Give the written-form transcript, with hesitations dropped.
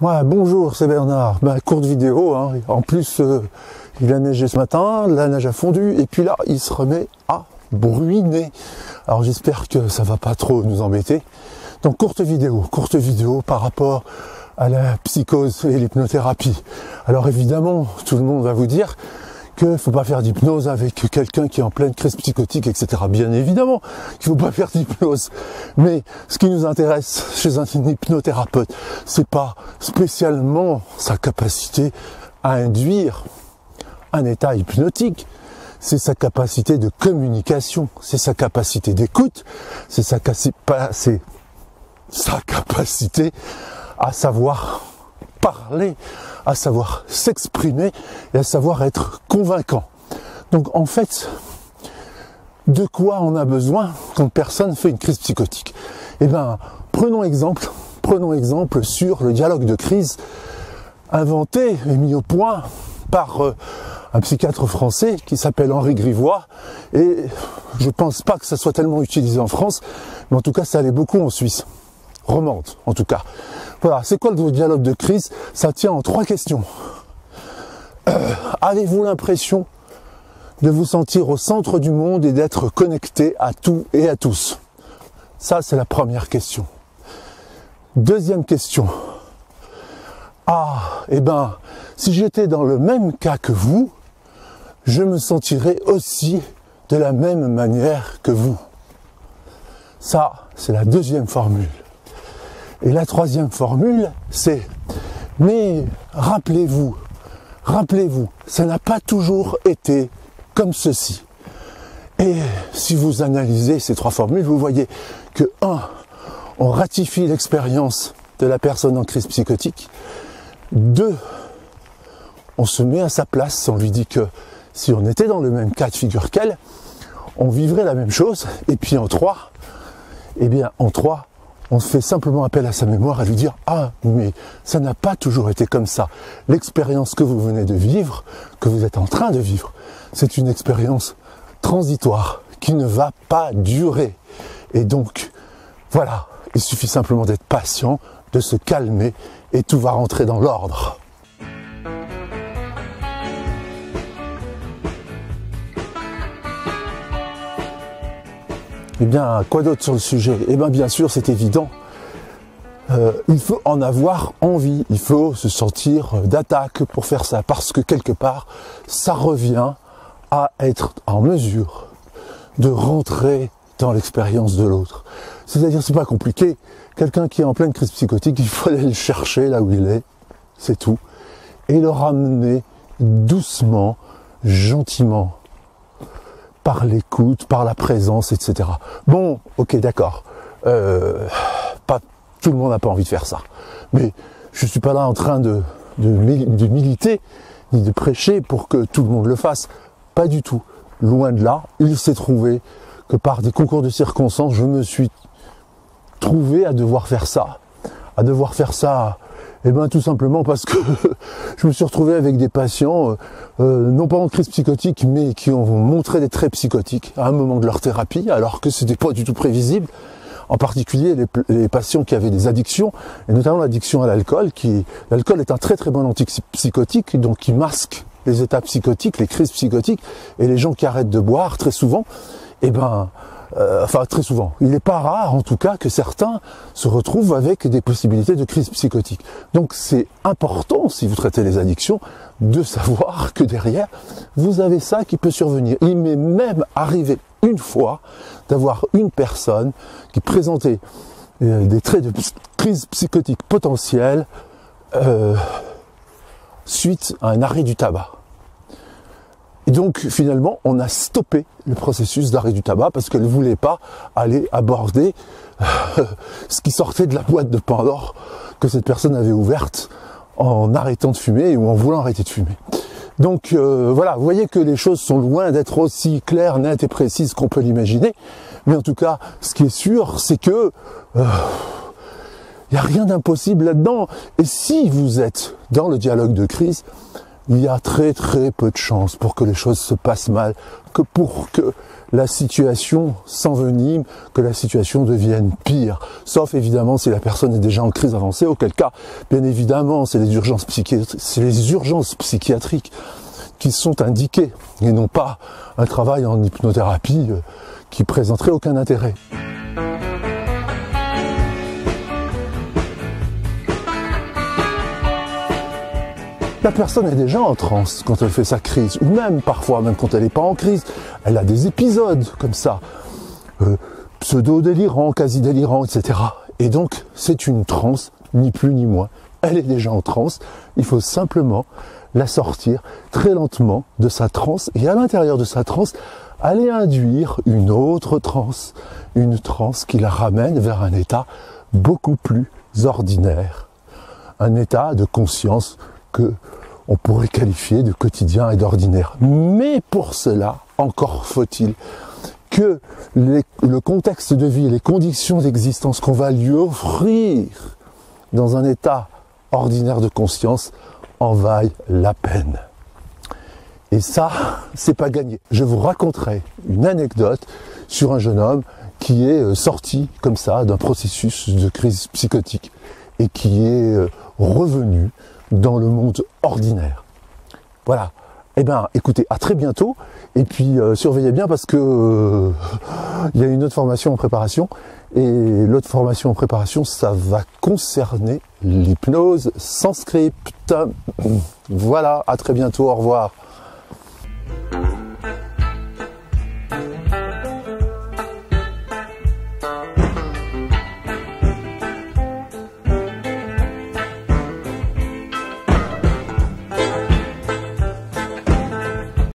Ouais, bonjour, c'est Bernard. Courte vidéo, hein. En plus, il a neigé ce matin, la neige a fondu, et puis là, il se remet à bruiner. Alors j'espère que ça va pas trop nous embêter. Donc courte vidéo par rapport à la psychose et l'hypnothérapie. Alors évidemment, tout le monde va vous dire qu'il ne faut pas faire d'hypnose avec quelqu'un qui est en pleine crise psychotique, etc. Bien évidemment qu'il ne faut pas faire d'hypnose. Mais ce qui nous intéresse chez un hypnothérapeute, c'est pas spécialement sa capacité à induire un état hypnotique, c'est sa capacité de communication, c'est sa capacité d'écoute, c'est sa capacité à savoir parler, à savoir s'exprimer et à savoir être convaincant. Donc en fait, de quoi on a besoin quand une personne fait une crise psychotique? Eh bien, prenons exemple sur le dialogue de crise inventé et mis au point par un psychiatre français qui s'appelle Henri Grivois, et je pense pas que ça soit tellement utilisé en France, mais en tout cas ça allait beaucoup en Suisse romande en tout cas. Voilà, c'est quoi le dialogue de crise? Ça tient en 3 questions. Avez-vous l'impression de vous sentir au centre du monde et d'être connecté à tout et à tous? Ça, c'est la première question. Deuxième question. Si j'étais dans le même cas que vous, je me sentirais aussi de la même manière que vous. Ça, c'est la deuxième formule. Et la troisième formule, c'est « Mais rappelez-vous, ça n'a pas toujours été comme ceci. » Et si vous analysez ces 3 formules, vous voyez que 1. On ratifie l'expérience de la personne en crise psychotique. 2. On se met à sa place, on lui dit que si on était dans le même cas de figure qu'elle, on vivrait la même chose. Et puis en 3, on fait simplement appel à sa mémoire, à lui dire « Ah, mais ça n'a pas toujours été comme ça. L'expérience que vous venez de vivre, que vous êtes en train de vivre, c'est une expérience transitoire qui ne va pas durer. » Et donc, voilà, il suffit simplement d'être patient, de se calmer, et tout va rentrer dans l'ordre. Eh bien, quoi d'autre sur le sujet? Eh bien, bien sûr, c'est évident. Il faut en avoir envie. Il faut se sentir d'attaque pour faire ça. Parce que quelque part, ça revient à être en mesure de rentrer dans l'expérience de l'autre. C'est-à-dire, c'est pas compliqué. Quelqu'un qui est en pleine crise psychotique, il faut aller le chercher là où il est. C'est tout. Et le ramener doucement, gentiment, par l'écoute, par la présence, etc. Bon, ok, d'accord. Pas tout le monde n'a pas envie de faire ça. Mais je suis pas là en train de militer, ni de prêcher pour que tout le monde le fasse. Pas du tout. Loin de là, il s'est trouvé que par des concours de circonstances, je me suis trouvé à devoir faire ça. Tout simplement parce que je me suis retrouvé avec des patients, non pas en crise psychotique, mais qui ont montré des traits psychotiques à un moment de leur thérapie, alors que c'était pas du tout prévisible. En particulier les patients qui avaient des addictions, et notamment l'addiction à l'alcool. L'alcool est un très très bon antipsychotique, donc qui masque les états psychotiques, les crises psychotiques, et les gens qui arrêtent de boire très souvent, très souvent. Il n'est pas rare, en tout cas, que certains se retrouvent avec des possibilités de crise psychotique. Donc c'est important, si vous traitez les addictions, de savoir que derrière, vous avez ça qui peut survenir. Il m'est même arrivé une fois d'avoir une personne qui présentait des traits de crise psychotique potentielle suite à un arrêt du tabac. Et donc finalement, on a stoppé le processus d'arrêt du tabac parce qu'elle ne voulait pas aller aborder ce qui sortait de la boîte de Pandore que cette personne avait ouverte en arrêtant de fumer ou en voulant arrêter de fumer. Donc voilà, vous voyez que les choses sont loin d'être aussi claires, nettes et précises qu'on peut l'imaginer. Mais en tout cas, ce qui est sûr, c'est que il n'y a rien d'impossible là-dedans. Et si vous êtes dans le dialogue de crise, il y a très très peu de chances pour que les choses se passent mal, que pour que la situation s'envenime, que la situation devienne pire. Sauf évidemment si la personne est déjà en crise avancée, auquel cas, bien évidemment, c'est les urgences psychiatriques qui sont indiquées, et non pas un travail en hypnothérapie qui présenterait aucun intérêt. La personne est déjà en transe quand elle fait sa crise, ou même parfois, même quand elle n'est pas en crise, elle a des épisodes comme ça, pseudo-délirants, quasi-délirants, etc. Et donc, c'est une transe, ni plus ni moins. Elle est déjà en transe, il faut simplement la sortir très lentement de sa transe, et à l'intérieur de sa transe, aller induire une autre transe, une transe qui la ramène vers un état beaucoup plus ordinaire, un état de conscience que on pourrait qualifier de quotidien et d'ordinaire. Mais pour cela, encore faut-il que le contexte de vie, les conditions d'existence qu'on va lui offrir dans un état ordinaire de conscience en vaillent la peine. Et ça, c'est pas gagné. Je vous raconterai une anecdote sur un jeune homme qui est sorti comme ça d'un processus de crise psychotique et qui est revenu dans le monde ordinaire. Voilà. Eh bien, écoutez, à très bientôt. Et puis, surveillez bien parce que il y a une autre formation en préparation. Et l'autre formation en préparation, ça va concerner l'hypnose sans script. Voilà, à très bientôt, au revoir.